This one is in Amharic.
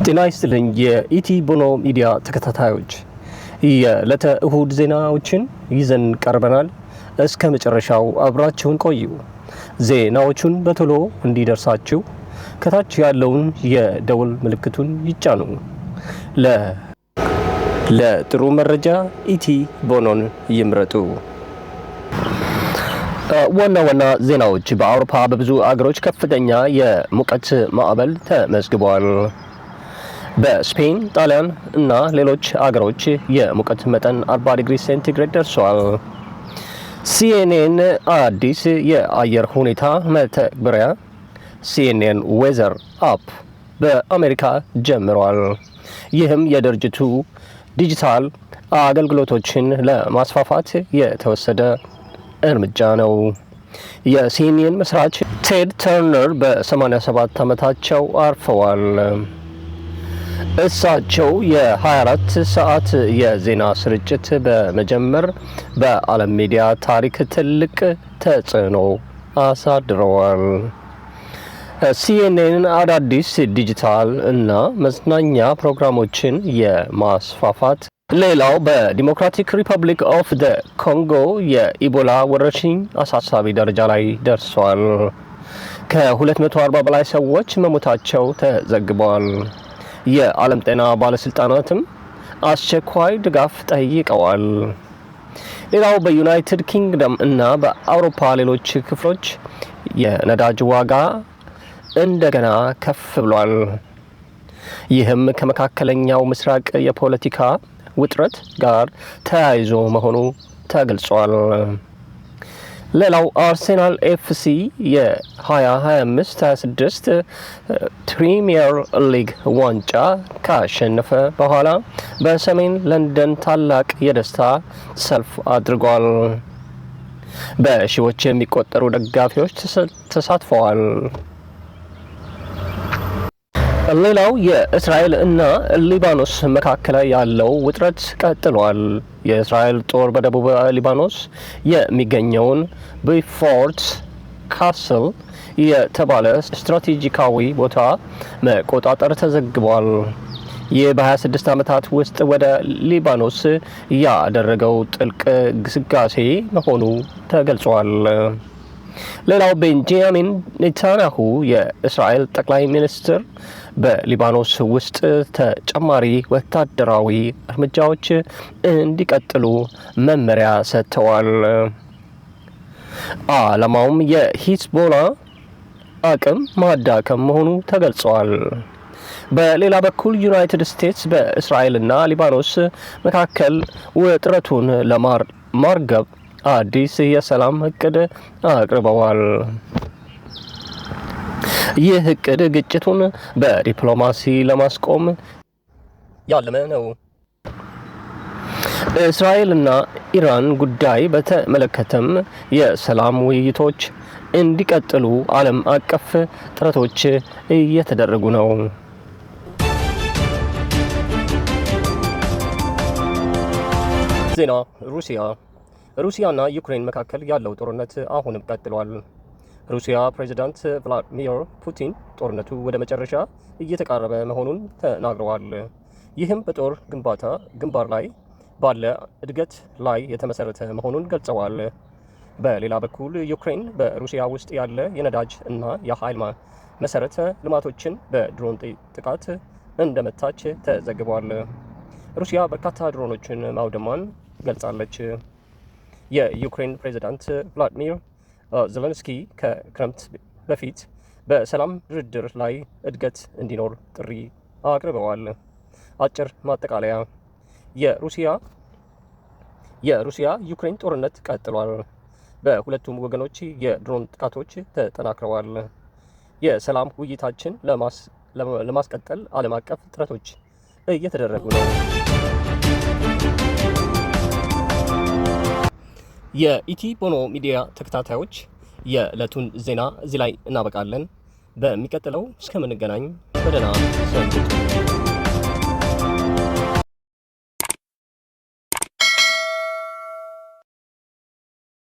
ጤና ይስጥልኝ የኢቲ ቦኖ ሚዲያ ተከታታዮች፣ የዕለተ እሁድ ዜናዎችን ይዘን ቀርበናል። እስከ መጨረሻው አብራችሁን ቆዩ። ዜናዎቹን በቶሎ እንዲደርሳችሁ ከታች ያለውን የደውል ምልክቱን ይጫኑ። ለጥሩ መረጃ ኢቲ ቦኖን ይምረጡ። ዋና ዋና ዜናዎች። በአውሮፓ በብዙ አገሮች ከፍተኛ የሙቀት ማዕበል ተመዝግቧል። በስፔን፣ ጣሊያን እና ሌሎች አገሮች የሙቀት መጠን 40 ዲግሪ ሴንቲግሬድ ደርሷል። ሲኤንኤን አዲስ የአየር ሁኔታ መተግበሪያ ሲኤንኤን ዌዘር አፕ በአሜሪካ ጀምሯል። ይህም የድርጅቱ ዲጂታል አገልግሎቶችን ለማስፋፋት የተወሰደ እርምጃ ነው። የሲኤንኤን መስራች ቴድ ተርነር በ87 ዓመታቸው አርፈዋል። እሳቸው የ24 ሰዓት የዜና ስርጭት በመጀመር በዓለም ሚዲያ ታሪክ ትልቅ ተጽዕኖ አሳድረዋል። ሲኤንኤን አዳዲስ ዲጂታል እና መዝናኛ ፕሮግራሞችን የማስፋፋት ሌላው በዲሞክራቲክ ሪፐብሊክ ኦፍ ደ ኮንጎ የኢቦላ ወረርሽኝ አሳሳቢ ደረጃ ላይ ደርሷል። ከ240 በላይ ሰዎች መሞታቸው ተዘግበዋል። የዓለም ጤና ባለስልጣናትም አስቸኳይ ድጋፍ ጠይቀዋል። ሌላው በዩናይትድ ኪንግደም እና በአውሮፓ ሌሎች ክፍሎች የነዳጅ ዋጋ እንደገና ከፍ ብሏል። ይህም ከመካከለኛው ምስራቅ የፖለቲካ ውጥረት ጋር ተያይዞ መሆኑ ተገልጿል። ሌላው አርሴናል ኤፍሲ የ2025-26 ፕሪሚየር ሊግ ዋንጫ ካሸነፈ በኋላ በሰሜን ለንደን ታላቅ የደስታ ሰልፍ አድርጓል። በሺዎች የሚቆጠሩ ደጋፊዎች ተሳትፈዋል። ሌላው የእስራኤል እና ሊባኖስ መካከል ያለው ውጥረት ቀጥሏል። የእስራኤል ጦር በደቡብ ሊባኖስ የሚገኘውን ቢፎርት ካስል የተባለ ስትራቴጂካዊ ቦታ መቆጣጠር ተዘግቧል። ይህ በ26 ዓመታት ውስጥ ወደ ሊባኖስ ያደረገው ጥልቅ ግስጋሴ መሆኑ ተገልጿል። ሌላው ቤንጃሚን ኔታንያሁ የእስራኤል ጠቅላይ ሚኒስትር በሊባኖስ ውስጥ ተጨማሪ ወታደራዊ እርምጃዎች እንዲቀጥሉ መመሪያ ሰጥተዋል። ዓላማውም የሂዝቦላ አቅም ማዳከም መሆኑ ተገልጿል። በሌላ በኩል ዩናይትድ ስቴትስ በእስራኤልና ሊባኖስ መካከል ውጥረቱን ለማርገብ አዲስ የሰላም እቅድ አቅርበዋል። ይህ እቅድ ግጭቱን በዲፕሎማሲ ለማስቆም ያለመ ነው። እስራኤልና ኢራን ጉዳይ በተመለከተም የሰላም ውይይቶች እንዲቀጥሉ ዓለም አቀፍ ጥረቶች እየተደረጉ ነው። ዜና ሩሲያና ዩክሬን መካከል ያለው ጦርነት አሁንም ቀጥሏል። ሩሲያ ፕሬዝዳንት ቭላዲሚር ፑቲን ጦርነቱ ወደ መጨረሻ እየተቃረበ መሆኑን ተናግረዋል። ይህም በጦር ግንባር ላይ ባለ እድገት ላይ የተመሰረተ መሆኑን ገልጸዋል። በሌላ በኩል ዩክሬን በሩሲያ ውስጥ ያለ የነዳጅ እና የኃይል መሰረተ ልማቶችን በድሮን ጥቃት እንደመታች ተዘግቧል። ሩሲያ በርካታ ድሮኖችን ማውደሟን ገልጻለች። የዩክሬን ፕሬዝዳንት ቭላዲሚር ዜሌንስኪ ከክረምት በፊት በሰላም ድርድር ላይ እድገት እንዲኖር ጥሪ አቅርበዋል። አጭር ማጠቃለያ። የሩሲያ ዩክሬን ጦርነት ቀጥሏል። በሁለቱም ወገኖች የድሮን ጥቃቶች ተጠናክረዋል። የሰላም ውይይታችን ለማስቀጠል ዓለም አቀፍ ጥረቶች እየተደረጉ ነው። የኢቲ ቦኖ ሚዲያ ተከታታዮች የዕለቱን ዜና እዚህ ላይ እናበቃለን። በሚቀጥለው እስከምንገናኝ በደህና ሰንብቱ።